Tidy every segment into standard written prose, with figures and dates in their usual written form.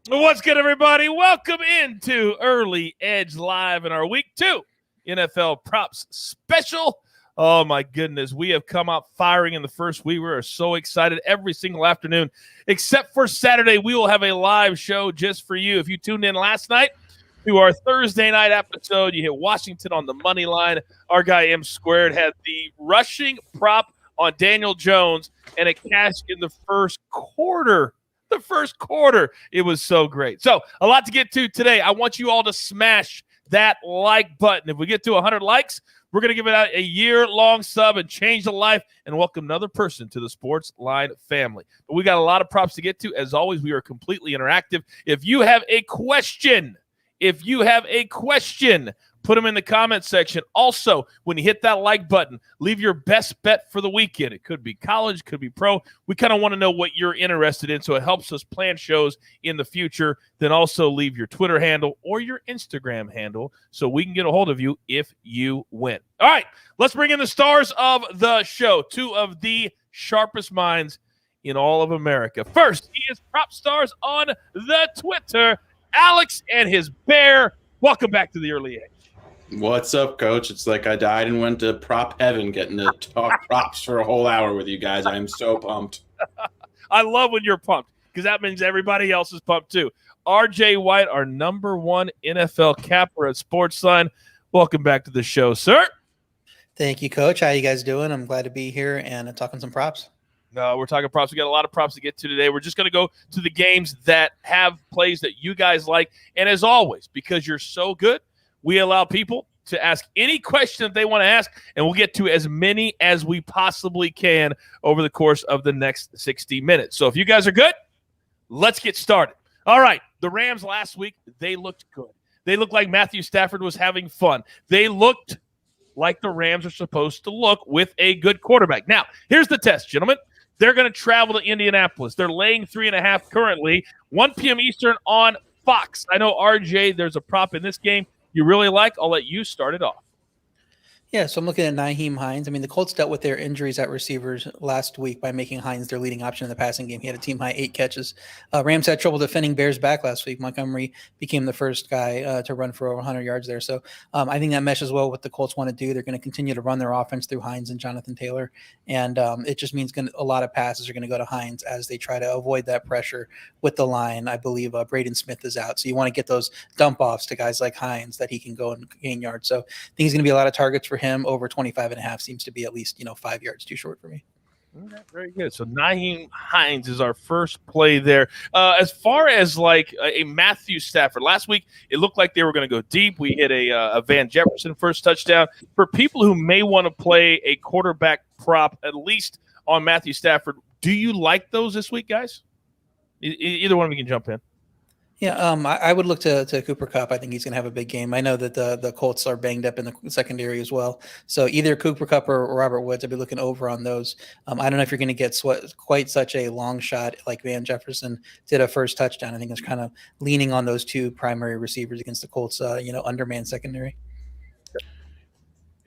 What's good, everybody? Welcome into Early Edge Live in our Week 2 NFL Props Special. Oh, my goodness. We have come out firing in the first week. We are so excited every single afternoon, except for Saturday. We will have a live show just for you. If you tuned in last night to our Thursday night episode, you hit Washington on the money line. Our guy M Squared had the rushing prop on Daniel Jones and a cash in the first quarter. It was so great. So a lot to get to today. I want you all to smash that like button. If we get to 100 likes, we're going to give it out a year-long sub and change the life and welcome another person to the SportsLine family. But we got a lot of props to get to. As always, we are completely interactive. If you have a question, put them in the comments section. Also, when you hit that like button, leave your best bet for the weekend. It could be college, could be pro. We kind of want to know what you're interested in, so it helps us plan shows in the future. Then also leave your Twitter handle or your Instagram handle so we can get a hold of you if you win. All right, let's bring in the stars of the show, two of the sharpest minds in all of America. First, he is Prop Stars on the Twitter, Alex and his bear. Welcome back to the Early Edge. What's up, Coach? It's like I died and went to prop heaven getting to talk props for a whole hour with you guys. I am so pumped. I love when you're pumped because that means everybody else is pumped too. RJ White, our number one NFL capper at SportsLine. Welcome back to the show, sir. Thank you, Coach. How you guys doing? I'm glad to be here and talking some props. No, we're talking props. We got a lot of props to get to today. We're just going to go to the games that have plays that you guys like. And as always, because you're so good, we allow people to ask any question that they want to ask, and we'll get to as many as we possibly can over the course of the next 60 minutes. So if you guys are good, let's get started. All right, the Rams last week, they looked good. They looked like Matthew Stafford was having fun. They looked like the Rams are supposed to look with a good quarterback. Now, here's the test, gentlemen. They're going to travel to Indianapolis. They're laying 3.5 currently, 1 p.m. Eastern on Fox. I know, RJ, there's a prop in this game you really like. I'll let you start it off. Yeah, so I'm looking at Nyheim Hines. I mean, the Colts dealt with their injuries at receivers last week by making Hines their leading option in the passing game. He had a team-high 8 catches. Rams had trouble defending Bears back last week. Montgomery became the first guy to run for over 100 yards there. So I think that meshes well with what the Colts want to do. They're going to continue to run their offense through Hines and Jonathan Taylor, and it just means a lot of passes are going to go to Hines as they try to avoid that pressure with the line. I believe Braden Smith is out, so you want to get those dump-offs to guys like Hines that he can go and gain yards. So I think he's going to be a lot of targets for him. Over 25.5 seems to be at least 5 yards too short for me. Okay, very good. So Nyheim Hines is our first play there. As far as like a Matthew Stafford, last week it looked like they were going to go deep. We hit a Van Jefferson first touchdown. For people who may want to play a quarterback prop, at least on Matthew Stafford, do you like those this week, guys? Either one of you can jump in. Yeah, I would look to Cooper Kupp. I think he's going to have a big game. I know that the Colts are banged up in the secondary as well. So either Cooper Kupp or Robert Woods, I'd be looking over on those. I don't know if you're going to get quite such a long shot like Van Jefferson did a first touchdown. I think it's kind of leaning on those two primary receivers against the Colts, undermanned secondary.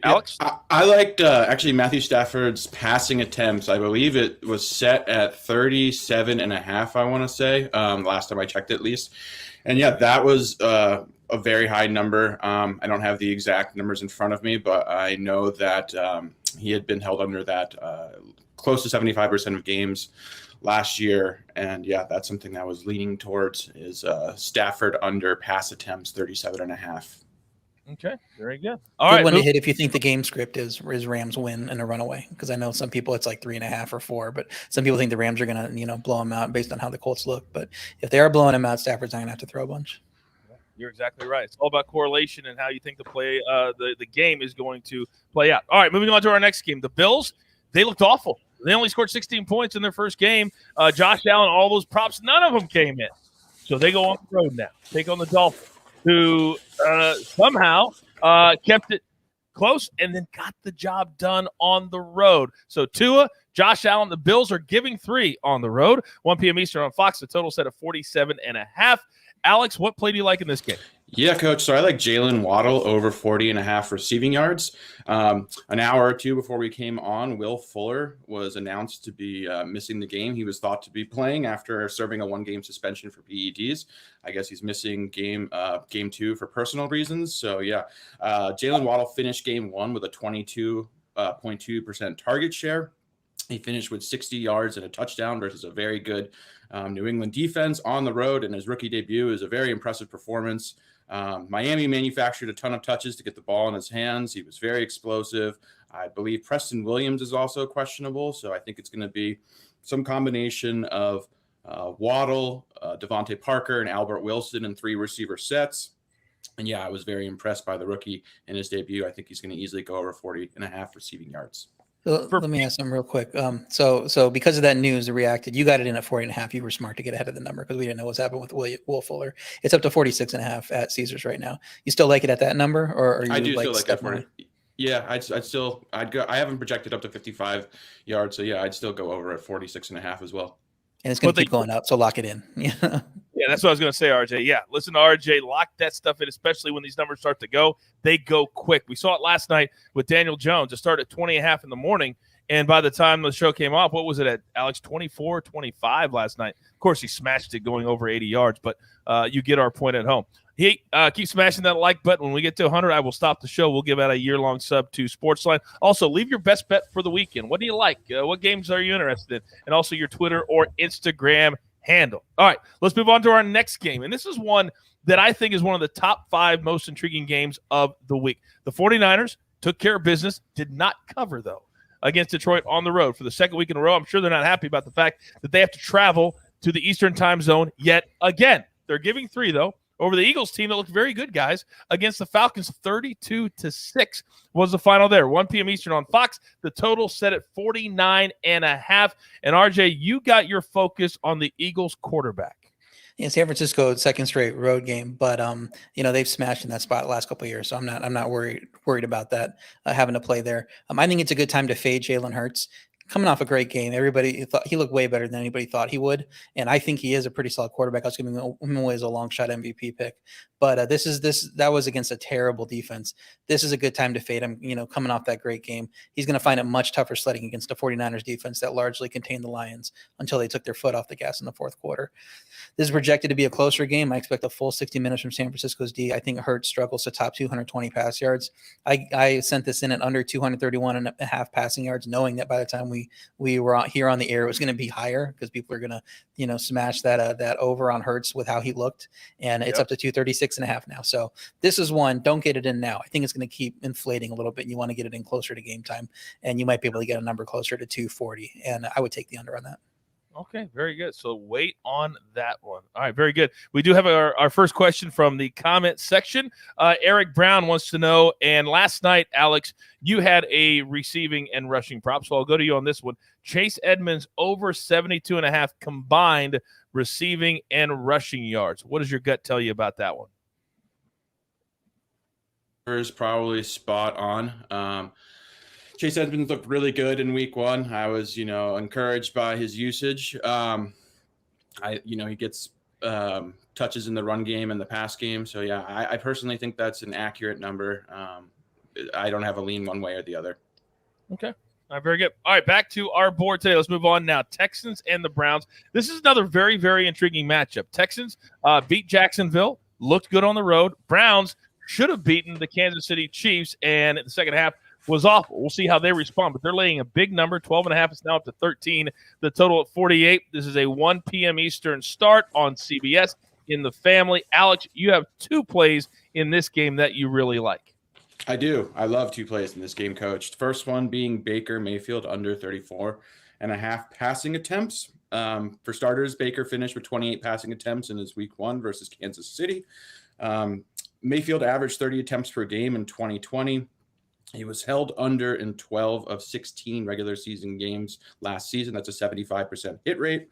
Alex? Yeah, I liked actually Matthew Stafford's passing attempts. I believe it was set at 37.5, I want to say, last time I checked at least. And yeah, that was a very high number. I don't have the exact numbers in front of me, but I know that he had been held under that close to 75% of games last year. And yeah, that's something that I was leaning towards is Stafford under pass attempts, 37.5. Okay, very good. All right, right, one to hit if you think the game script is Rams win and a runaway, because I know some people it's like 3.5 or 4, but some people think the Rams are going to blow them out based on how the Colts look. But if they are blowing them out, Stafford's not going to have to throw a bunch. You're exactly right. It's all about correlation and how you think the game is going to play out. All right, moving on to our next game. The Bills, they looked awful. They only scored 16 points in their first game. Josh Allen, all those props, none of them came in. So they go on the road now, take on the Dolphins, who somehow kept it close and then got the job done on the road. So Tua, Josh Allen, the Bills are giving 3 on the road, 1 p.m. Eastern on Fox. The total set of 47.5. Alex, what play do you like in this game? Yeah, Coach. So I like Jalen Waddle over 40.5 receiving yards. An hour or two before we came on, Will Fuller was announced to be missing the game. He was thought to be playing after serving a 1-game suspension for PEDs. I guess he's missing game 2 for personal reasons. So, yeah, Jalen Waddle finished game 1 with a 22.2% target share. He finished with 60 yards and a touchdown versus a very good New England defense on the road. And his rookie debut is a very impressive performance. Miami manufactured a ton of touches to get the ball in his hands. He was very explosive. I believe Preston Williams is also questionable. So I think it's going to be some combination of Waddle, Devontae Parker, and Albert Wilson in 3 receiver sets. And yeah, I was very impressed by the rookie in his debut. I think he's going to easily go over 40.5 receiving yards. Let me ask them real quick. So because of that news, it reacted. You got it in at 40.5. You were smart to get ahead of the number because we didn't know what's happened with Will Fuller. It's up to 46.5 at Caesars right now. You still like it at that number, or are you? I do still like that for. Yeah, I'd go. I haven't projected up to 55 yards, so yeah, I'd still go over at 46.5 as well. And it's going to keep going up, so lock it in. Yeah. Yeah, that's what I was going to say, RJ. Yeah, listen to RJ. Lock that stuff in, especially when these numbers start to go. They go quick. We saw it last night with Daniel Jones. It started at 20.5 in the morning, and by the time the show came off, what was it at, Alex? 24, 25 last night. Of course, he smashed it going over 80 yards, but you get our point at home. Hey, keep smashing that like button. When we get to 100, I will stop the show. We'll give out a year-long sub to SportsLine. Also, leave your best bet for the weekend. What do you like? What games are you interested in? And also your Twitter or Instagram handle. All right, let's move on to our next game. And this is one that I think is one of the top 5 most intriguing games of the week. The 49ers took care of business, did not cover, though, against Detroit on the road for the second week in a row. I'm sure they're not happy about the fact that they have to travel to the Eastern time zone yet again. They're giving 3, though, over the Eagles team that looked very good, guys, against the Falcons. 32-6 was the final there. 1 p.m. Eastern on Fox. The total set at 49.5. And RJ, you got your focus on the Eagles quarterback. Yeah, San Francisco, second straight road game, but they've smashed in that spot the last couple of years, so I'm not worried about that having to play there. I think it's a good time to fade Jalen Hurts. Coming off a great game, everybody thought he looked way better than anybody thought he would, and I think he is a pretty solid quarterback. I was giving him away as a long shot MVP pick, but that was against a terrible defense. This is a good time to fade him. Coming off that great game, he's going to find it much tougher sledding against a 49ers defense that largely contained the Lions until they took their foot off the gas in the fourth quarter. This is projected to be a closer game. I expect a full 60 minutes from San Francisco's D. I think Hurts struggles to top 220 pass yards. I sent this in at under 231.5 passing yards, knowing that by the time we were out here on the air, it was going to be higher because people are going to, smash that over on Hurts with how he looked. And it's up to 236.5 now. So this is one, don't get it in now. I think it's going to keep inflating a little bit. You want to get it in closer to game time, and you might be able to get a number closer to 240. And I would take the under on that. Okay, very good. So wait on that one. All right, very good. We do have our first question from the comment section. Eric Brown wants to know, and last night, Alex, you had a receiving and rushing prop, so I'll go to you on this one. Chase Edmonds over 72.5 combined receiving and rushing yards. What does your gut tell you about that one? Is probably spot on. Chase Edmonds looked really good in week 1. I was, encouraged by his usage. He gets touches in the run game and the pass game. So, yeah, I personally think that's an accurate number. I don't have a lean one way or the other. Okay. All right, very good. All right, back to our board today. Let's move on now. Texans and the Browns. This is another very, very intriguing matchup. Texans beat Jacksonville, looked good on the road. Browns should have beaten the Kansas City Chiefs, and in the second half was awful. We'll see how they respond, but they're laying a big number. 12.5 is now up to 13. The total at 48. This is a 1 p.m. Eastern start on CBS in the family. Alex, you have 2 plays in this game that you really like. I do. I love 2 plays in this game, Coach. First one being Baker Mayfield under 34.5 passing attempts. For starters, Baker finished with 28 passing attempts in his week 1 versus Kansas City. Mayfield averaged 30 attempts per game in 2020. He was held under in 12 of 16 regular season games last season. That's a 75% hit rate.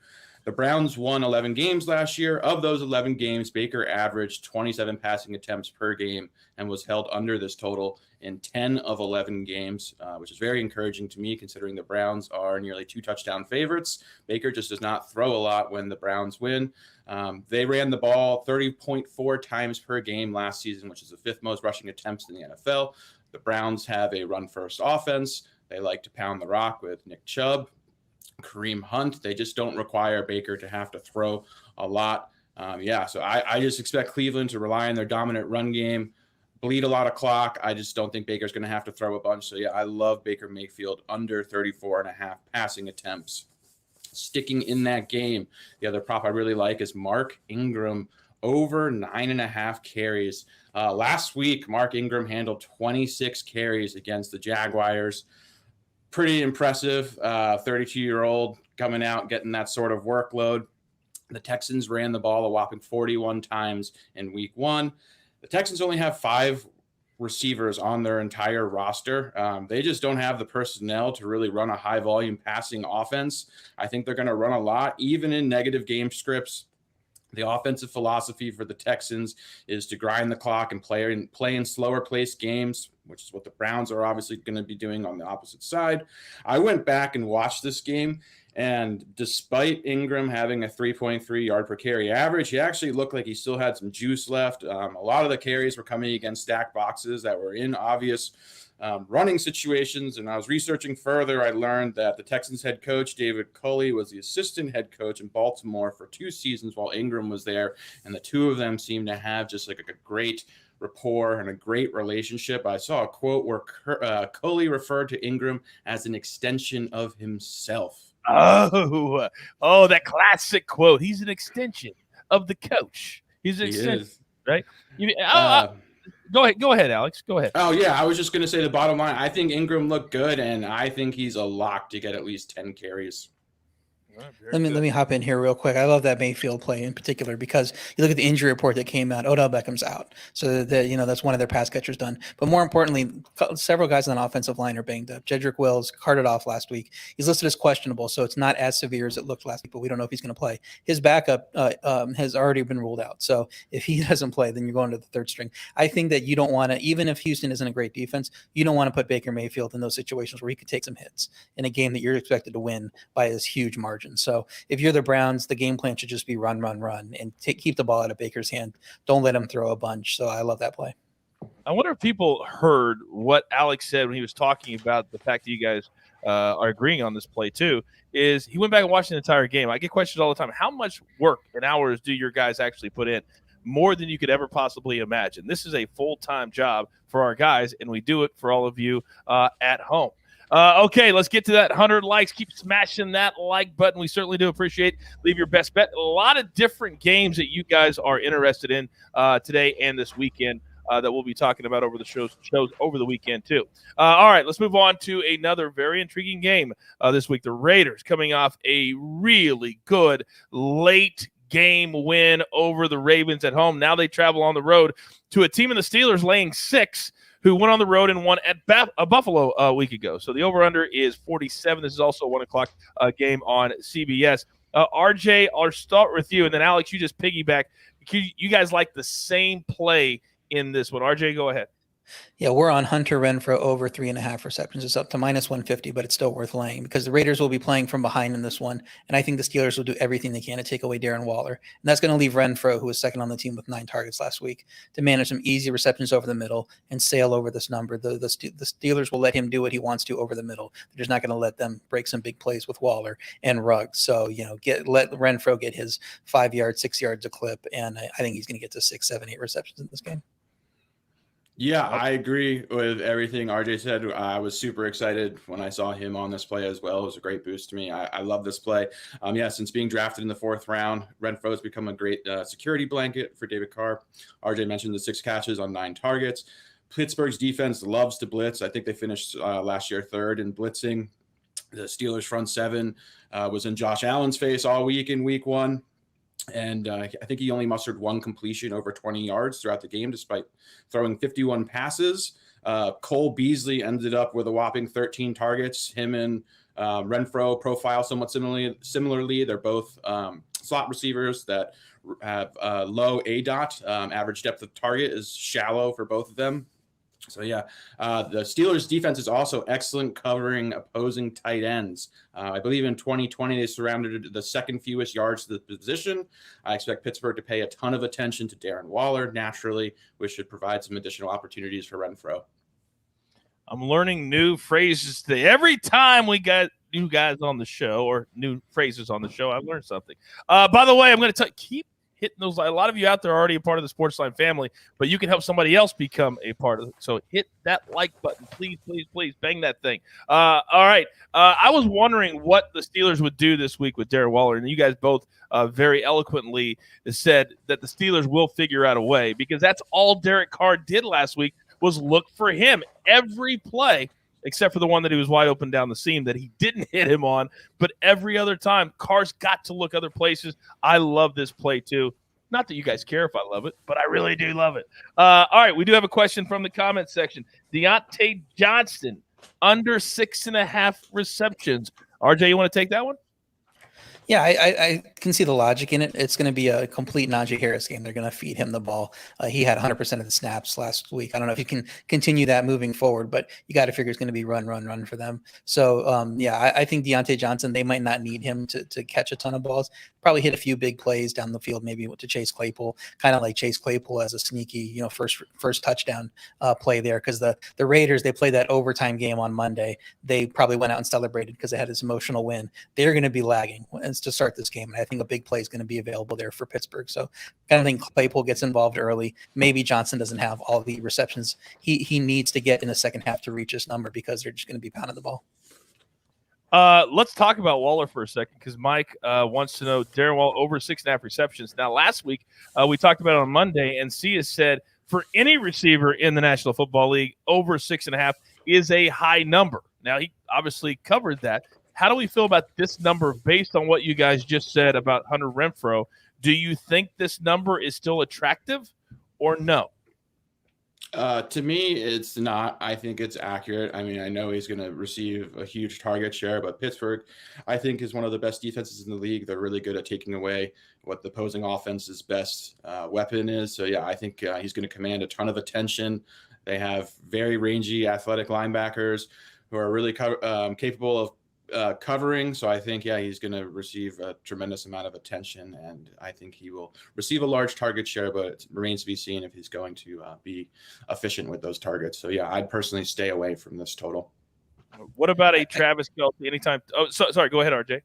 The Browns won 11 games last year. Of those 11 games, Baker averaged 27 passing attempts per game and was held under this total in 10 of 11 games, which is very encouraging to me considering the Browns are nearly 2 touchdown favorites. Baker just does not throw a lot when the Browns win. They ran the ball 30.4 times per game last season, which is the 5th most rushing attempts in the NFL. The Browns have a run-first offense. They like to pound the rock with Nick Chubb, Kareem Hunt. They just don't require Baker to have to throw a lot. So I just expect Cleveland to rely on their dominant run game, bleed a lot of clock. I just don't think Baker's going to have to throw a bunch. So, yeah, I love Baker Mayfield under 34.5 passing attempts. Sticking in that game, the other prop I really like is Mark Ingram over 9.5 carries. Last week, Mark Ingram handled 26 carries against the Jaguars. Pretty impressive. 32-year-old coming out, getting that sort of workload. The Texans ran the ball a whopping 41 times in week 1. The Texans only have 5 receivers on their entire roster. They just don't have the personnel to really run a high-volume passing offense. I think they're going to run a lot, even in negative game scripts. The offensive philosophy for the Texans is to grind the clock and play in slower paced games, which is what the Browns are obviously going to be doing on the opposite side. I went back and watched this game, and despite Ingram having a 3.3 yard per carry average, he actually looked like he still had some juice left. A lot of the carries were coming against stacked boxes that were in obvious running situations. And I was researching further. I learned that the Texans head coach, David Culley, was the assistant head coach in Baltimore for 2 seasons while Ingram was there. And the two of them seemed to have just like a great rapport and a great relationship. I saw a quote where Culley referred to Ingram as an extension of himself. Oh, that classic quote. He's an extension of the coach. He's an extension, right? Go ahead, Alex. Go ahead. Oh, yeah. I was just going to say the bottom line. I think Ingram looked good, and I think he's a lock to get at least 10 carries. Let me hop in here real quick. I love that Mayfield play in particular because you look at the injury report that came out. Odell Beckham's out, so that's one of their pass catchers done. But more importantly, several guys on the offensive line are banged up. Jedrick Wills carted off last week. He's listed as questionable, so it's not as severe as it looked last week. But we don't know if he's going to play. His backup has already been ruled out. So if he doesn't play, then you're going to the third string. I think that you don't want to, even if Houston isn't a great defense, you don't want to put Baker Mayfield in those situations where he could take some hits in a game that you're expected to win by this huge margin. So if you're the Browns, the game plan should just be run, and keep the ball out of Baker's hand. Don't let him throw a bunch. So I love that play. I wonder if people heard what Alex said when he was talking about the fact that you guys are agreeing on this play too, is he went back and watched the entire game. I get questions all the time. How much work and hours do your guys actually put in? More than you could ever possibly imagine. This is a full-time job for our guys, and we do it for all of you at home. Okay, let's get to that 100 likes. Keep smashing that like button. We certainly do appreciate it. Leave your best bet. A lot of different games that you guys are interested in today and this weekend that we'll be talking about over the shows over the weekend too. All right, let's move on to another very intriguing game this week. The Raiders coming off a really good late game win over the Ravens at home. Now they travel on the road to a team in the Steelers laying 6, who went on the road and won at Buffalo a week ago. So the over-under is 47. This is also a 1 o'clock game on CBS. RJ, I'll start with you, and then Alex, you just piggyback. You guys like the same play in this one. RJ, go ahead. Yeah, we're on Hunter Renfrow over 3.5 receptions. It's up to -150, but it's still worth laying because the Raiders will be playing from behind in this one. And I think the Steelers will do everything they can to take away Darren Waller. And that's going to leave Renfrow, who was second on the team with 9 targets last week, to manage some easy receptions over the middle and sail over this number. The Steelers will let him do what he wants to over the middle. They're just not going to let them break some big plays with Waller and Ruggs. So, let Renfrow get his 5 yards, 6 yards a clip. And I think he's going to get to 6, 7, 8 receptions in this game. Yeah, I agree with everything RJ said. I was super excited when I saw him on this play as well. It was a great boost to me. I love this play. Since being drafted in the 4th round, Renfrow has become a great security blanket for David Carr. RJ mentioned the 6 catches on 9 targets. Pittsburgh's defense loves to blitz. I think they finished last year 3rd in blitzing. The Steelers' front 7 was in Josh Allen's face all week in week 1. And I think he only mustered 1 completion over 20 yards throughout the game, despite throwing 51 passes. Cole Beasley ended up with a whopping 13 targets. Him and Renfro profile somewhat similarly. They're both slot receivers that have low ADOT. Average depth of target is shallow for both of them. So, the Steelers' defense is also excellent covering opposing tight ends. I believe in 2020, they surrounded the second fewest yards to the position. I expect Pittsburgh to pay a ton of attention to Darrell Waller, naturally, which should provide some additional opportunities for Renfro. I'm learning new phrases today. Every time we got new guys on the show or new phrases on the show, I've learned something. By the way, I'm going to keep hitting those. A lot of you out there are already a part of the SportsLine family, but you can help somebody else become a part of it. So hit that like button. Please, please, please bang that thing. All right. I was wondering what the Steelers would do this week with Darrell Waller, and you guys both very eloquently said that the Steelers will figure out a way, because that's all Derek Carr did last week was look for him every play, except for the one that he was wide open down the seam that he didn't hit him on. But every other time, Carr's got to look other places. I love this play too. Not that you guys care if I love it, but I really do love it. All right, we do have a question from the comment section. Deontay Johnson, under 6.5 receptions. RJ, you want to take that one? Yeah, I can see the logic in it. It's going to be a complete Najee Harris game. They're going to feed him the ball. He had 100% of the snaps last week. I don't know if you can continue that moving forward, but you got to figure it's going to be run for them. So, I think Deontay Johnson, they might not need him to catch a ton of balls. Probably hit a few big plays down the field, maybe to Chase Claypool, kind of like Chase Claypool as a sneaky, first touchdown play there. Because the Raiders, they played that overtime game on Monday. They probably went out and celebrated because they had this emotional win. They're going to be lagging to start this game, and I think a big play is going to be available there for Pittsburgh. So kind of think Claypool gets involved early. Maybe Johnson doesn't have all the receptions he needs to get in the second half to reach this number, because they're just going to be pounding the ball. Let's talk about Waller for a second, because Mike wants to know Darrell Waller over 6.5 receptions. Now, last week we talked about it on Monday, and Sia said for any receiver in the National Football League, over 6.5 is a high number. Now, he obviously covered that. How do we feel about this number based on what you guys just said about Hunter Renfro? Do you think this number is still attractive or no? To me, it's not. I think it's accurate. I mean, I know he's going to receive a huge target share, but Pittsburgh, I think, is one of the best defenses in the league. They're really good at taking away what the opposing offense's best weapon is. So, I think he's going to command a ton of attention. They have very rangy, athletic linebackers who are really capable of covering. So I think, he's going to receive a tremendous amount of attention, and I think he will receive a large target share, but it remains to be seen if he's going to be efficient with those targets. So I'd personally stay away from this total. What about a Travis Kelce anytime? Oh, sorry. Go ahead, RJ.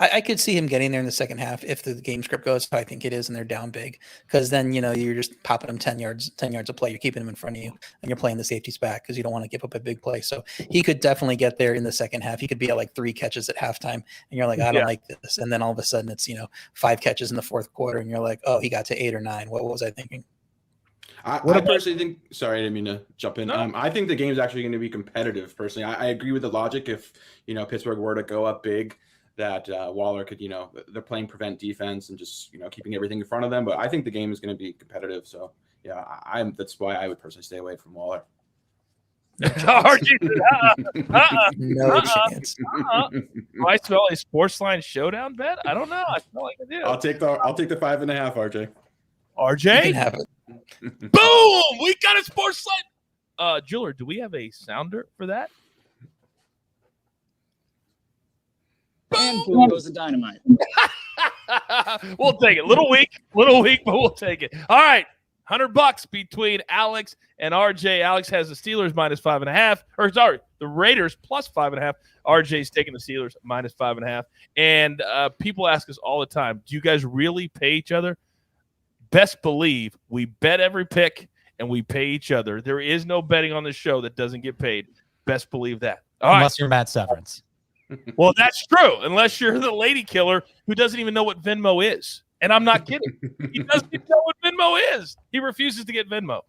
I could see him getting there in the second half if the game script goes how I think it is, and they're down big, because then you're just popping them 10 yards a play. You're keeping them in front of you, and you're playing the safeties back because you don't want to give up a big play. So he could definitely get there in the second half. He could be at like 3 catches at halftime, and you're like, I don't like this, and then all of a sudden it's 5 catches in the fourth quarter, and you're like, oh, he got to 8 or 9. What was I thinking? I personally think. Sorry, I didn't mean to jump in. No. I think the game's actually going to be competitive. Personally, I agree with the logic. If Pittsburgh were to go up big, that Waller could, they're playing prevent defense and just, keeping everything in front of them. But I think the game is going to be competitive. So, that's why I would personally stay away from Waller. No chance. Do I smell a SportsLine showdown bet? I don't know. I feel like I do. I'll take the 5.5, RJ. RJ? You can have it. Boom! We got a SportsLine. Jeweler, do we have a sounder for that? And boom goes the dynamite. We'll take it. Little weak, but we'll take it. All right. $100 between Alex and RJ. Alex has the Steelers minus 5.5. Or sorry, the Raiders plus 5.5. RJ's taking the Steelers minus 5.5. And people ask us all the time, do you guys really pay each other? Best believe we bet every pick and we pay each other. There is no betting on this show that doesn't get paid. Best believe that. Unless you're Matt Severance. Well, that's true. Unless you're the lady killer who doesn't even know what Venmo is. And I'm not kidding. He doesn't even know what Venmo is. He refuses to get Venmo.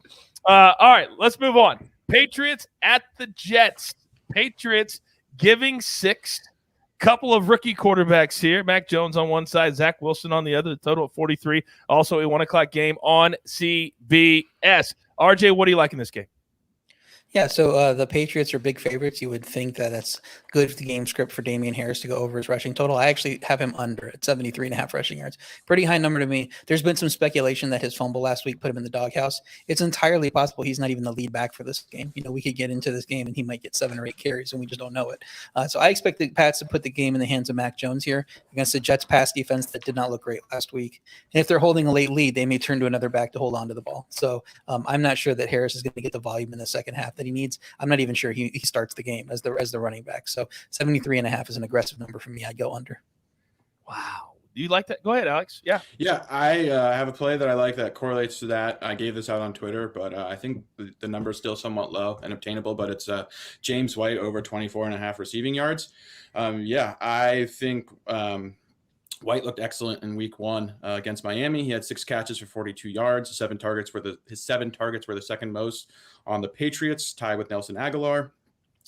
All right, let's move on. Patriots at the Jets. Patriots giving 6. Couple of rookie quarterbacks here. Mac Jones on one side, Zach Wilson on the other. The total of 43. Also a 1:00 game on CBS. RJ, what do you like in this game? Yeah, so the Patriots are big favorites. You would think that that's good for the game script for Damien Harris to go over his rushing total. I actually have him under at 73.5 rushing yards. Pretty high number to me. There's been some speculation that his fumble last week put him in the doghouse. It's entirely possible he's not even the lead back for this game. We could get into this game and he might get 7 or 8 carries and we just don't know it. So I expect the Pats to put the game in the hands of Mac Jones here against the Jets pass defense that did not look great last week. And if they're holding a late lead, they may turn to another back to hold on to the ball. So I'm not sure that Harris is going to get the volume in the second half that he needs. I'm not even sure he starts the game as the running back. So 73.5 is an aggressive number for me. I go under. Wow. Do you like that? Go ahead, Alex. Yeah. Yeah, I have a play that I like that correlates to that. I gave this out on Twitter, but I think the number is still somewhat low and obtainable, but it's James White over 24.5 receiving yards. I think White looked excellent in week 1 against Miami. He had 6 catches for 42 yards. His 7 targets were the second most on the Patriots, tied with Nelson Aguilar.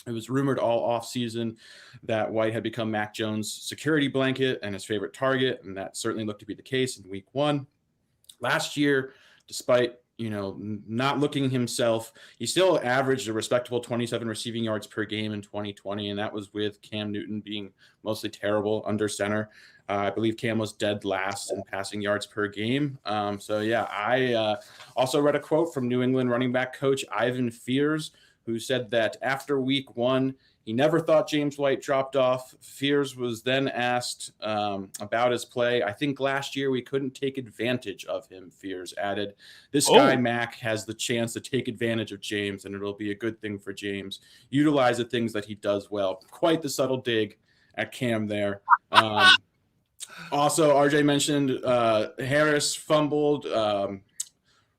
It was rumored all offseason that White had become Mac Jones' security blanket and his favorite target, and that certainly looked to be the case in week 1. Last year, despite not looking himself, he still averaged a respectable 27 receiving yards per game in 2020, and that was with Cam Newton being mostly terrible under center. I believe Cam was dead last in passing yards per game. I also read a quote from New England running back coach Ivan Fears, who said that after week 1, he never thought James White dropped off. Fears was then asked about his play. I think last year we couldn't take advantage of him, Fears added. This guy, Mac, has the chance to take advantage of James, and it'll be a good thing for James. Utilize the things that he does well. Quite the subtle dig at Cam there. Also, RJ mentioned Harris fumbled.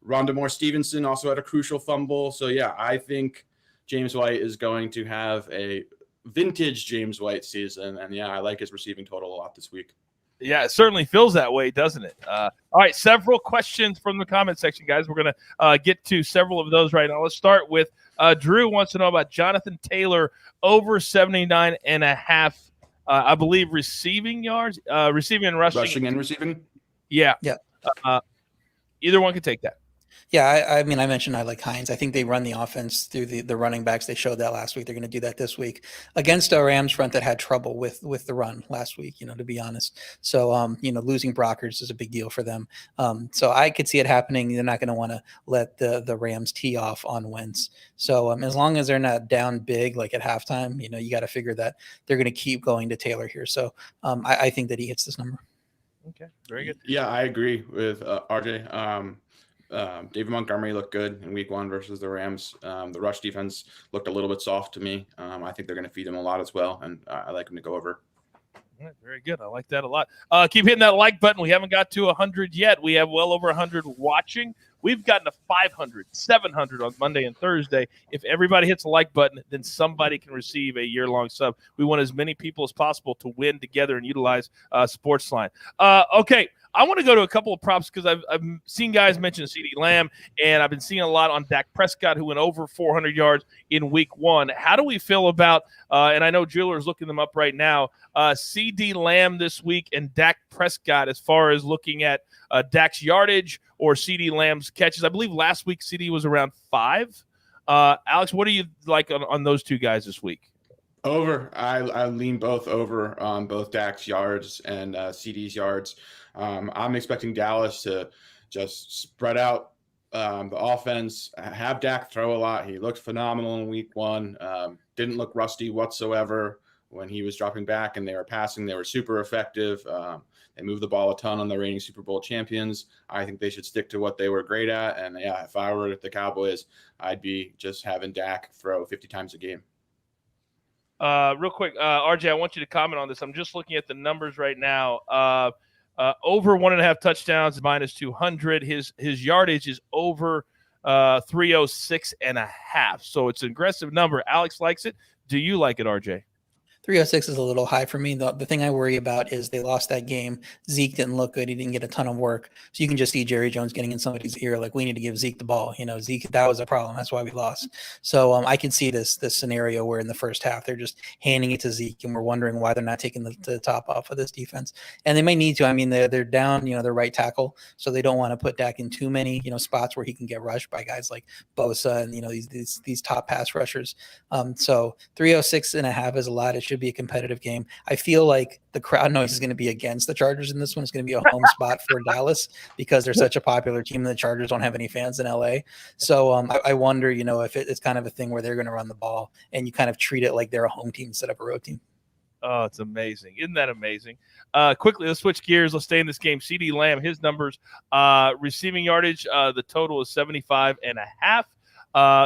Rondamore Stevenson also had a crucial fumble. So, I think James White is going to have a vintage James White season. And, I like his receiving total a lot this week. Yeah, it certainly feels that way, doesn't it? All right, several questions from the comment section, guys. We're going to get to several of those right now. Let's start with Drew wants to know about Jonathan Taylor over 79.5. I believe receiving yards, receiving and rushing. Rushing and receiving? Yeah. Either one can take that. Yeah, I mean, I mentioned I like Hines. I think they run the offense through the running backs. They showed that last week. They're going to do that this week against a Rams front that had trouble with the run last week, to be honest. So, losing Brockers is a big deal for them. So I could see it happening. They're not going to want to let the Rams tee off on Wentz. So as long as they're not down big, like at halftime, you got to figure that they're going to keep going to Taylor here. So I think that he hits this number. Okay, very good. Yeah, I agree with RJ. David Montgomery looked good in week 1 versus the Rams. The rush defense looked a little bit soft to me. I think they're going to feed him a lot as well, and I like him to go over. All right, very good. I like that a lot. Keep hitting that like button. We haven't got to 100 yet. We have well over 100 watching. We've gotten to 500, 700 on Monday and Thursday. If everybody hits the like button, then somebody can receive a year-long sub. We want as many people as possible to win together and utilize SportsLine. Okay. I want to go to a couple of props because I've seen guys mention CeeDee Lamb, and I've been seeing a lot on Dak Prescott, who went over 400 yards in week 1. How do we feel about, and I know Jeweler's looking them up right now, CeeDee Lamb this week and Dak Prescott as far as looking at Dak's yardage or CeeDee Lamb's catches? I believe last week CeeDee was around 5. Alex, what do you like on those two guys this week? Over. I lean both over on both Dak's yards and CeeDee's yards. I'm expecting Dallas to just spread out the offense, have Dak throw a lot. He looked phenomenal in week 1. Didn't look rusty whatsoever when he was dropping back and they were passing. They were super effective. They moved the ball a ton on the reigning Super Bowl champions. I think they should stick to what they were great at. And, if I were the Cowboys, I'd be just having Dak throw 50 times a game. Real quick, RJ, I want you to comment on this. I'm just looking at the numbers right now. Over 1.5 touchdowns, minus 200. His yardage is over 306.5. So it's an aggressive number. Alex likes it. Do you like it, RJ? 306 is a little high for me. The thing I worry about is they lost that game. Zeke didn't look good. He didn't get a ton of work. So you can just see Jerry Jones getting in somebody's ear, like, we need to give Zeke the ball. Zeke, that was a problem. That's why we lost. So I can see this scenario where in the first half, they're just handing it to Zeke, and we're wondering why they're not taking the top off of this defense. And they may need to. I mean, they're down, their right tackle. So they don't want to put Dak in too many, spots where he can get rushed by guys like Bosa and, these top pass rushers. So 306.5 is a lot. It should be a competitive game. I feel like the crowd noise is going to be against the Chargers in this one. It's going to be a home spot for Dallas because they're such a popular team and the Chargers don't have any fans in LA. So I wonder, if it's kind of a thing where they're going to run the ball and you kind of treat it like they're a home team instead of a road team. Oh, it's amazing. Isn't that amazing? Quickly, let's switch gears. Let's stay in this game. CeeDee Lamb, his numbers, receiving yardage, the total is 75.5.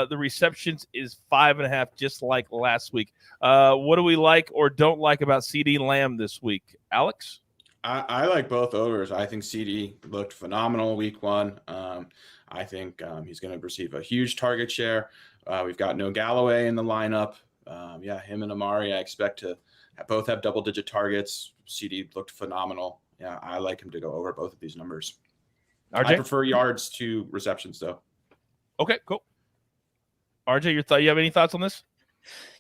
The receptions is 5.5, just like last week. What do we like or don't like about CeeDee Lamb this week? Alex? I like both overs. I think CeeDee looked phenomenal week one. I think he's going to receive a huge target share. We've got no Galloway in the lineup. Him and Amari, I expect to both have double-digit targets. CeeDee looked phenomenal. Yeah, I like him to go over both of these numbers. RJ? I prefer yards to receptions, though. Okay, cool. RJ, you have any thoughts on this?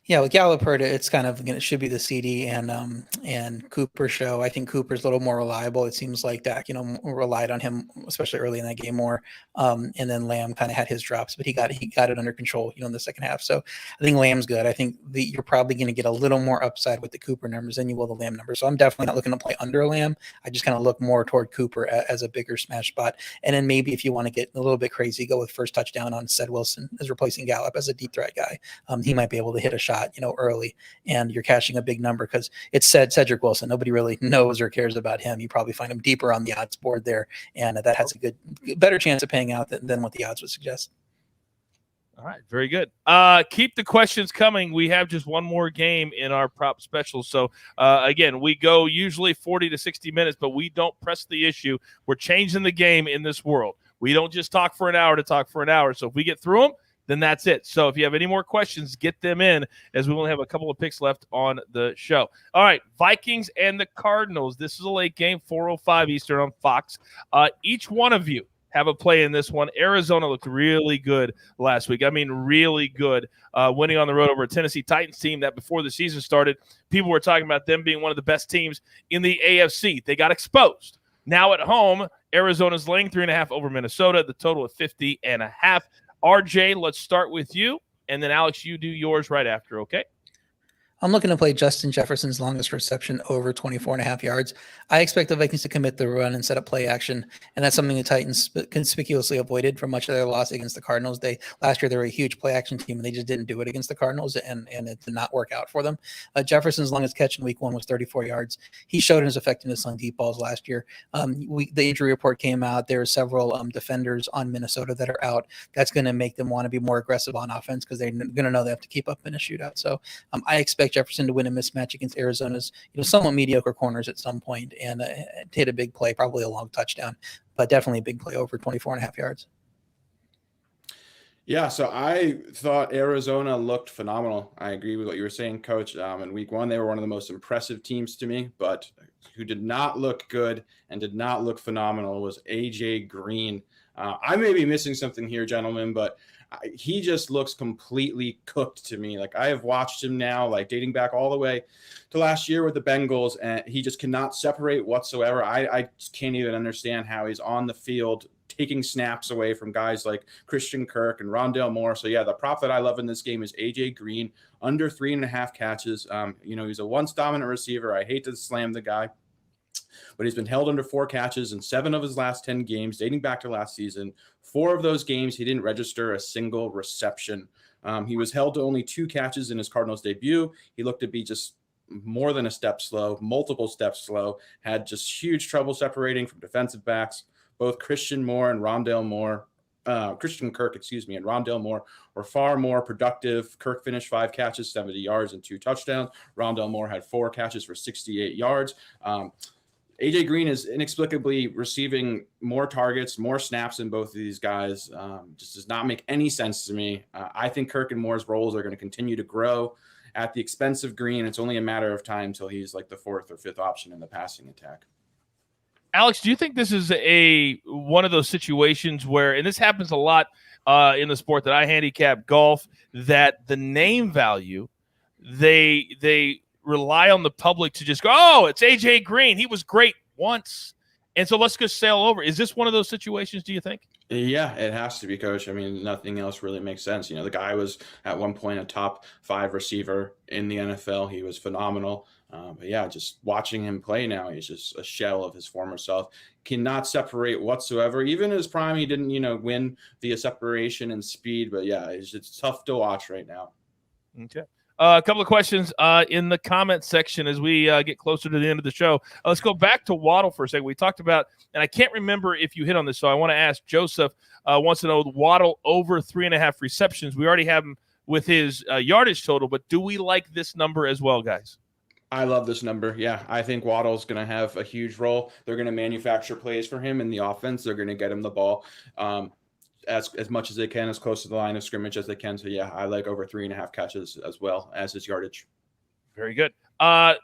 Yeah, with Gallup hurt, it's kind of it should be the CD and Cooper show. I think Cooper's a little more reliable. It seems like Dak, relied on him, especially early in that game more. And then Lamb kind of had his drops, but he got it under control, in the second half. So I think Lamb's good. I think you're probably going to get a little more upside with the Cooper numbers than you will the Lamb numbers. So I'm definitely not looking to play under a Lamb. I just kind of look more toward Cooper as a bigger smash spot. And then maybe if you want to get a little bit crazy, go with first touchdown on Ced Wilson as replacing Gallup as a deep threat guy. He might be able to hit a shot, early, and you're cashing a big number because it's Cedric Wilson. Nobody really knows or cares about him. You probably find him deeper on the odds board there, and that has a better chance of paying out than what the odds would suggest. All right, very good. Keep the questions coming. We have just one more game in our prop special. So, again, we go usually 40 to 60 minutes, but we don't press the issue. We're changing the game in this world. We don't just talk for an hour to talk for an hour. So if we get through them, then that's it. So if you have any more questions, get them in, as we only have a couple of picks left on the show. All right, Vikings and the Cardinals. This is a late game, 4:05 Eastern on Fox. Each one of you have a play in this one. Arizona looked really good last week. I mean, really good, winning on the road over a Tennessee Titans team that before the season started, people were talking about them being one of the best teams in the AFC. They got exposed. Now at home, Arizona's laying 3.5 over Minnesota, the total of 50.5. RJ, let's start with you, and then Alex, you do yours right after, okay? I'm looking to play Justin Jefferson's longest reception over 24.5 yards. I expect the Vikings to commit the run and set up play action, and that's something the Titans conspicuously avoided for much of their loss against the Cardinals. Last year they were a huge play action team, and they just didn't do it against the Cardinals, and it did not work out for them. Jefferson's longest catch in week one was 34 yards. He showed his effectiveness on deep balls last year. The injury report came out. There are several defenders on Minnesota that are out. That's going to make them want to be more aggressive on offense because they're going to know they have to keep up in a shootout. So I expect Jefferson to win a mismatch against Arizona's somewhat mediocre corners at some point and hit a big play, probably a long touchdown, but definitely a big play over 24.5 yards. Yeah, so I thought Arizona looked phenomenal. I agree with what you were saying, Coach. In week one, they were one of the most impressive teams to me, but who did not look good and did not look phenomenal was A.J. Green. I may be missing something here, gentlemen, but he just looks completely cooked to me. Like, I have watched him now, like dating back all the way to last year with the Bengals, and he just cannot separate whatsoever. I just can't even understand how he's on the field taking snaps away from guys like Christian Kirk and Rondale Moore. So, yeah, the prop that I love in this game is A.J. Green, under 3.5 catches. He's a once-dominant receiver. I hate to slam the guy, but he's been held under 4 catches in 7 of his last 10 games, dating back to last season. 4 of those games, he didn't register a single reception. He was held to only 2 catches in his Cardinals debut. He looked to be just more than a step slow, multiple steps slow, had just huge trouble separating from defensive backs. Both Christian Kirk, and Rondale Moore were far more productive. Kirk finished 5 catches, 70 yards, and 2 touchdowns. Rondale Moore had 4 catches for 68 yards. A.J. Green is inexplicably receiving more targets, more snaps than both of these guys. Just does not make any sense to me. I think Kirk and Moore's roles are going to continue to grow. at the expense of Green. It's only a matter of time till he's like the fourth or fifth option in the passing attack. Alex, do you think this is one of those situations where, and this happens a lot in the sport that I handicap, golf, that the name value, they rely on the public to just go, oh, it's AJ Green. He was great once. And so let's just sail over. Is this one of those situations, do you think? Yeah, it has to be, Coach. I mean, nothing else really makes sense. The guy was at one point a top 5 receiver in the NFL. He was phenomenal. But yeah, just watching him play now, he's just a shell of his former self. Cannot separate whatsoever. Even in his prime, he didn't, win via separation and speed. But yeah, it's tough to watch right now. Okay. A couple of questions in the comment section as we get closer to the end of the show. Let's go back to Waddle for a second. We talked about, and I can't remember if you hit on this, so I want to ask Joseph, wants to know Waddle over 3.5 receptions. We already have him with his yardage total, but do we like this number as well, guys? I love this number. Yeah, I think Waddle's going to have a huge role. They're going to manufacture plays for him in the offense. They're going to get him the ball as much as they can, as close to the line of scrimmage as they can. So, yeah, I like over 3.5 catches as well as his yardage. Very good. The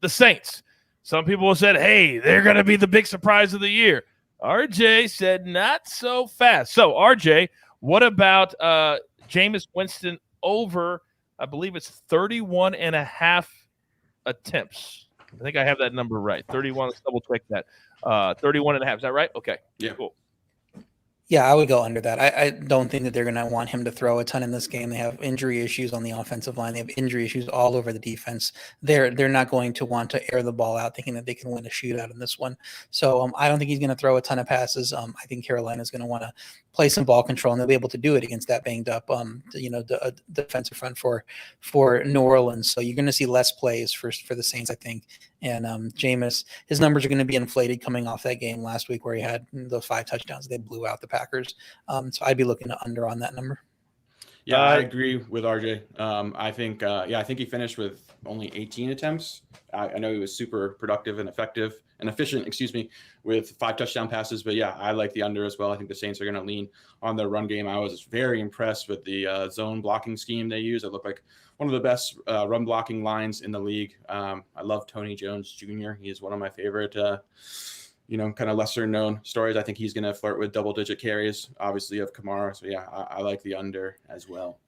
Saints. Some people said, hey, they're going to be the big surprise of the year. RJ said not so fast. So, RJ, what about Jameis Winston over, I believe it's 31.5 attempts. I think I have that number right. 31. Let's double check that. 31.5. Is that right? Okay. Yeah. Cool. Yeah, I would go under that. I don't think that they're going to want him to throw a ton in this game. They have injury issues on the offensive line. They have injury issues all over the defense. They're not going to want to air the ball out thinking that they can win a shootout in this one. So I don't think he's going to throw a ton of passes. I think Carolina's going to want to play some ball control, and they'll be able to do it against that banged up, the defensive front for New Orleans. So you're going to see less plays for the Saints, I think. And Jameis, his numbers are going to be inflated coming off that game last week where he had those 5 touchdowns. They blew out the Packers. So I'd be looking to under on that number. Yeah, I agree with RJ. I think he finished with only 18 attempts. I know he was super productive and effective and efficient, with 5 touchdown passes. But yeah, I like the under as well. I think the Saints are going to lean on their run game. I was very impressed with the zone blocking scheme they use. It looked like one of the best run blocking lines in the league. I love Tony Jones Jr. He is one of my favorite, kind of lesser known stories. I think he's going to flirt with double-digit carries, obviously, of Kamara. So yeah, I like the under as well.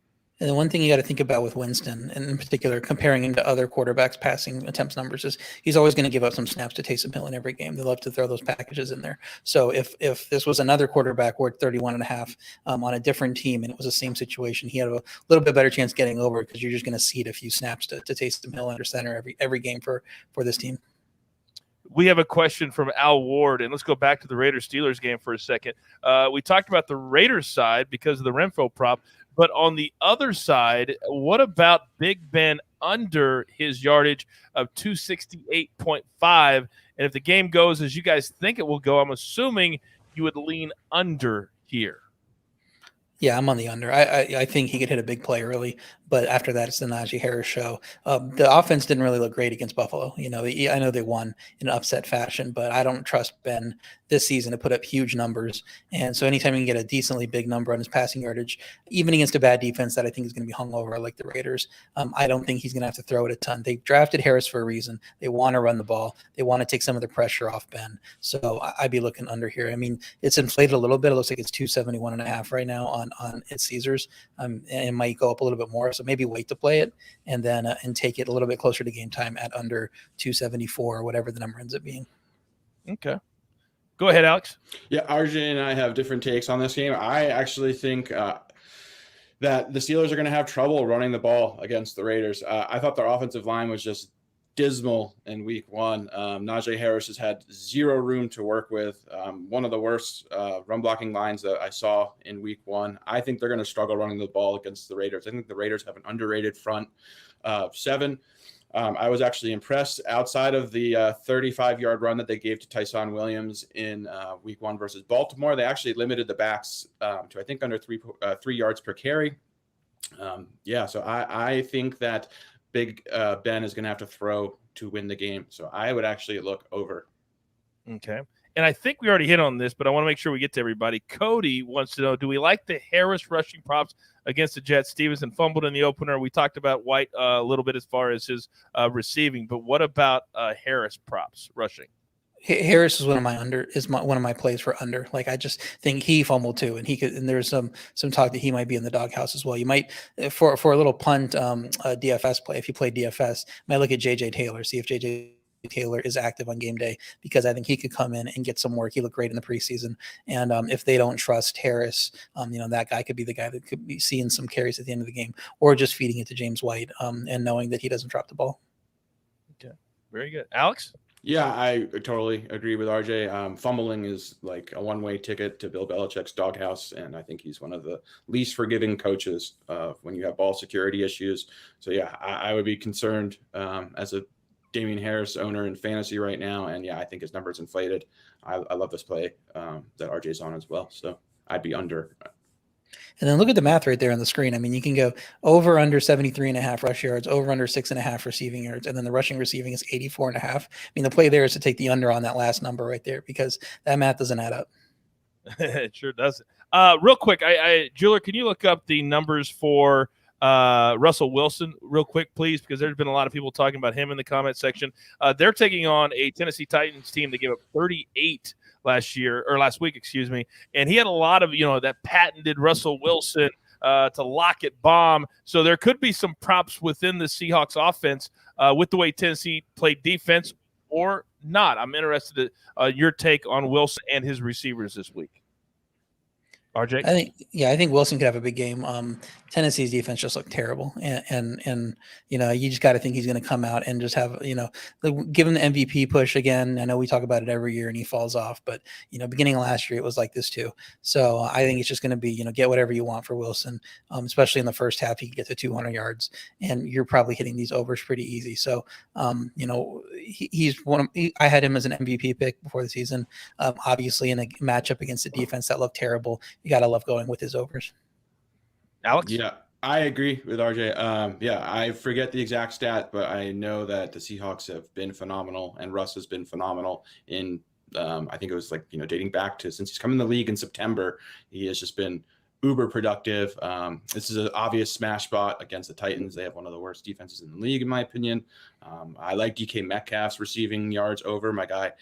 And the one thing you got to think about with Winston, and in particular, comparing him to other quarterbacks' passing attempts numbers, is he's always going to give up some snaps to Taysom Hill in every game. They love to throw those packages in there. So if this was another quarterback worth 31.5 on a different team, and it was the same situation, he had a little bit better chance getting over because you're just going to cede a few snaps to Taysom Hill under center every game for this team. We have a question from Al Ward, and let's go back to the Raiders-Steelers game for a second. We talked about the Raiders side because of the Renfro prop, but on the other side, what about Big Ben under his yardage of 268.5? And if the game goes as you guys think it will go, I'm assuming you would lean under here. Yeah, I'm on the under. I think he could hit a big play early, but after that, it's the Najee Harris show. The offense didn't really look great against Buffalo. I know they won in an upset fashion, but I don't trust Ben this season to put up huge numbers. And so anytime you can get a decently big number on his passing yardage, even against a bad defense that I think is going to be hung over like the Raiders, I don't think he's going to have to throw it a ton. They drafted Harris for a reason. They want to run the ball. They want to take some of the pressure off Ben. So I'd be looking under here. I mean, it's inflated a little bit. It looks like it's 271.5 right now on its Caesars. And it might go up a little bit more. So maybe wait to play it and then and take it a little bit closer to game time at under 274 or whatever the number ends up being. Okay. Go ahead, Alex. Yeah, RJ and I have different takes on this game. I actually think that the Steelers are going to have trouble running the ball against the Raiders. I thought their offensive line was just dismal in week 1. Najee Harris has had zero room to work with. One of the worst run blocking lines that I saw in week 1. I think they're going to struggle running the ball against the Raiders. I think the Raiders have an underrated front 7. I was actually impressed outside of the 35-yard run that they gave to Tyson Williams in week 1 versus Baltimore. They actually limited the backs to, I think, under 3 yards per carry. So I think that Big Ben is going to have to throw to win the game. So I would actually look over. Okay. And I think we already hit on this, but I want to make sure we get to everybody. Cody wants to know, do we like the Harris rushing props against the Jets? Stevenson fumbled in the opener. We talked about White a little bit as far as his receiving, but what about Harris props rushing? Harris is one of my plays for under. Like, I just think he fumbled too, and there's some talk that he might be in the doghouse as well. You might for a little punt DFS play, if you play DFS, might look at JJ Taylor, see if JJ Taylor is active on game day, because I think he could come in and get some work. He looked great in the preseason, and if they don't trust Harris, that guy could be the guy that could be seeing some carries at the end of the game, or just feeding it to James White and knowing that he doesn't drop the ball. Okay, very good, Alex. Yeah, I totally agree with RJ. Fumbling is like a one-way ticket to Bill Belichick's doghouse, and I think he's one of the least forgiving coaches when you have ball security issues. So, yeah, I would be concerned as a Damien Harris owner in fantasy right now, and, yeah, I think his number's inflated. I love this play that RJ's on as well, so I'd be under. And then look at the math right there on the screen. I mean, you can go over under 73.5 rush yards, over under 6.5 receiving yards, and then the rushing receiving is 84.5. I mean, the play there is to take the under on that last number right there, because that math doesn't add up. It sure doesn't. Real quick, Julia, can you look up the numbers for Russell Wilson real quick, please? Because there's been a lot of people talking about him in the comment section. They're taking on a Tennessee Titans team that gave up 38 last week, and he had a lot of that patented Russell Wilson to lock it bomb. So there could be some props within the Seahawks offense with the way Tennessee played defense or not. I'm interested in your take on Wilson and his receivers this week. RJ? I think Wilson could have a big game. Tennessee's defense just looked terrible, and you just got to think he's going to come out and just have give him the MVP push again. I know we talk about it every year and he falls off, but beginning of last year it was like this too. So I think it's just going to be get whatever you want for Wilson, especially in the first half. He can get to 200 yards, and you're probably hitting these overs pretty easy. So he's I had him as an MVP pick before the season. Obviously in a matchup against a defense that looked terrible, you got to love going with his overs. Alex? Yeah, I agree with RJ. I forget the exact stat, but I know that the Seahawks have been phenomenal, and Russ has been phenomenal in, I think it was dating back to since he's come in the league in September. He has just been uber productive. This is an obvious smash spot against the Titans. They have one of the worst defenses in the league, in my opinion. I like DK Metcalf's receiving yards over. My guy,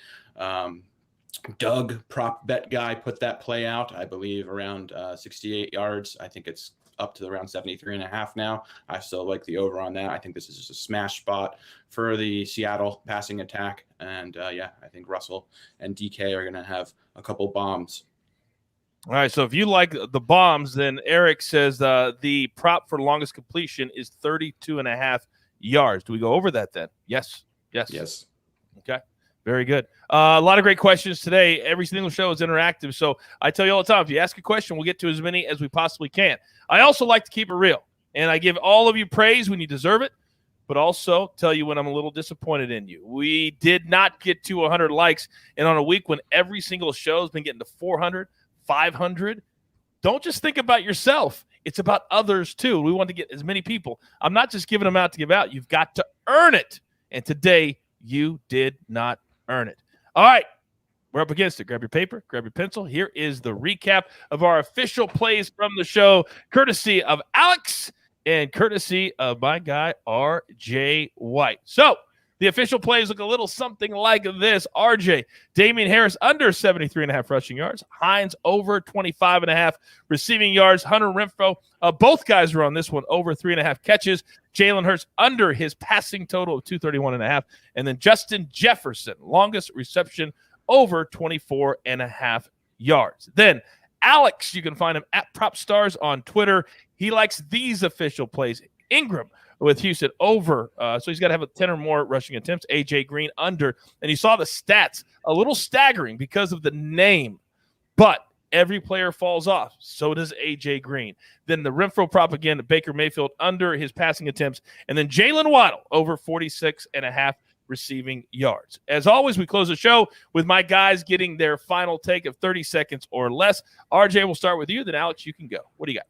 Doug, prop bet guy, put that play out, I believe, around 68 yards. I think it's up to around 73.5 now. I still like the over on that. I think this is just a smash spot for the Seattle passing attack. And I think Russell and DK are going to have a couple bombs. All right, so if you like the bombs, then Eric says the prop for longest completion is 32.5 yards. Do we go over that then? Yes. Okay. Very good. A lot of great questions today. Every single show is interactive. So I tell you all the time, if you ask a question, we'll get to as many as we possibly can. I also like to keep it real, and I give all of you praise when you deserve it, but also tell you when I'm a little disappointed in you. We did not get to 100 likes, and on a week when every single show has been getting to 400, 500, don't just think about yourself. It's about others too. We want to get as many people. I'm not just giving them out to give out. You've got to earn it, and today you did not earn it. All right, we're up against it. Grab your paper, grab your pencil. Here is the recap of our official plays from the show, courtesy of Alex and courtesy of my guy, RJ White. So the official plays look a little something like this. RJ, Damien Harris under 73.5 rushing yards. Hines over 25.5 receiving yards. Hunter Renfrow, both guys were on this one, over 3.5 catches. Jalen Hurts under his passing total of 231.5. And then Justin Jefferson, longest reception, over 24.5 yards. Then Alex, you can find him at PropStars on Twitter. He likes these official plays. Ingram with Houston over. So he's got to have 10 or more rushing attempts. A.J. Green under. And you saw the stats, a little staggering because of the name. But every player falls off. So does A.J. Green. Then the Renfrow prop again, Baker Mayfield under his passing attempts. And then Jalen Waddle over 46.5 receiving yards. As always, we close the show with my guys getting their final take of 30 seconds or less. RJ, we'll start with you. Then, Alex, you can go. What do you got?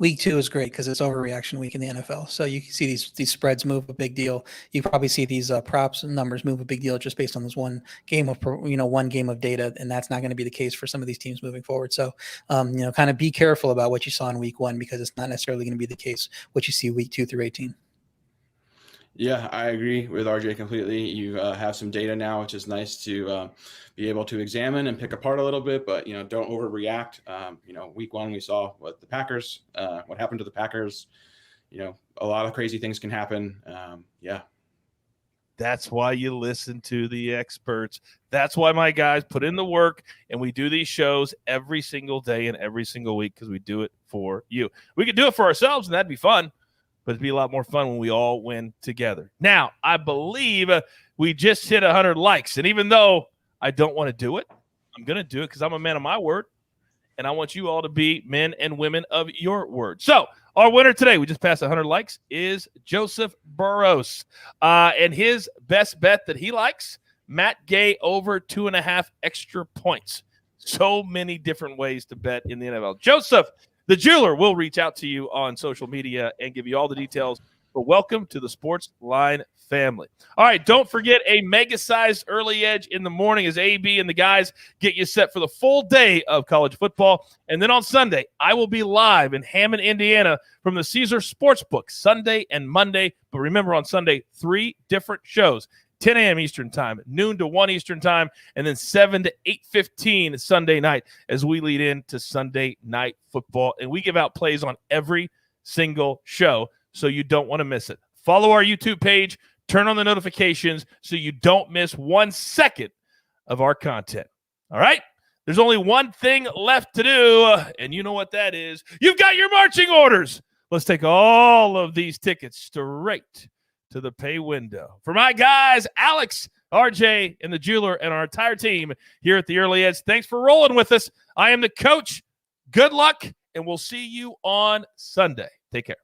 Week 2 is great because it's overreaction week in the NFL. So you can see these spreads move a big deal. You probably see these props and numbers move a big deal just based on this one game of data, and that's not going to be the case for some of these teams moving forward. So kind of be careful about what you saw in week 1 because it's not necessarily going to be the case what you see week 2 through 18. Yeah, I agree with RJ completely. You have some data now, which is nice to be able to examine and pick apart a little bit, but, don't overreact. Week 1, we saw what happened to the Packers. A lot of crazy things can happen. That's why you listen to the experts. That's why my guys put in the work, and we do these shows every single day and every single week because we do it for you. We could do it for ourselves, and that'd be fun. But it'd be a lot more fun when we all win together. Now, I believe we just hit 100 likes. And even though I don't want to do it, I'm going to do it because I'm a man of my word. And I want you all to be men and women of your word. So our winner today, we just passed 100 likes, is Joseph Burrows. And his best bet that he likes, Matt Gay over 2.5 extra points. So many different ways to bet in the NFL. Joseph, the jeweler, will reach out to you on social media and give you all the details. But welcome to the SportsLine family. All right, don't forget a mega-sized early edge in the morning as AB and the guys get you set for the full day of college football. And then on Sunday, I will be live in Hammond, Indiana from the Caesar Sportsbook Sunday and Monday. But remember, on Sunday, 3 different shows. 10 a.m. Eastern time, noon to 1 Eastern time, and then 7 to 8:15 Sunday night as we lead into Sunday Night Football. And we give out plays on every single show, so you don't want to miss it. Follow our YouTube page, turn on the notifications so you don't miss 1 second of our content. All right? There's only one thing left to do, and you know what that is. You've got your marching orders. Let's take all of these tickets straight to the pay window. For my guys, Alex, RJ, and the jeweler, and our entire team here at the Early Edge, thanks for rolling with us. I am the coach. Good luck, and we'll see you on Sunday. Take care.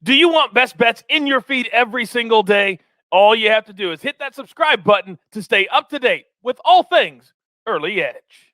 Do you want best bets in your feed every single day? All you have to do is hit that subscribe button to stay up to date with all things Early Edge.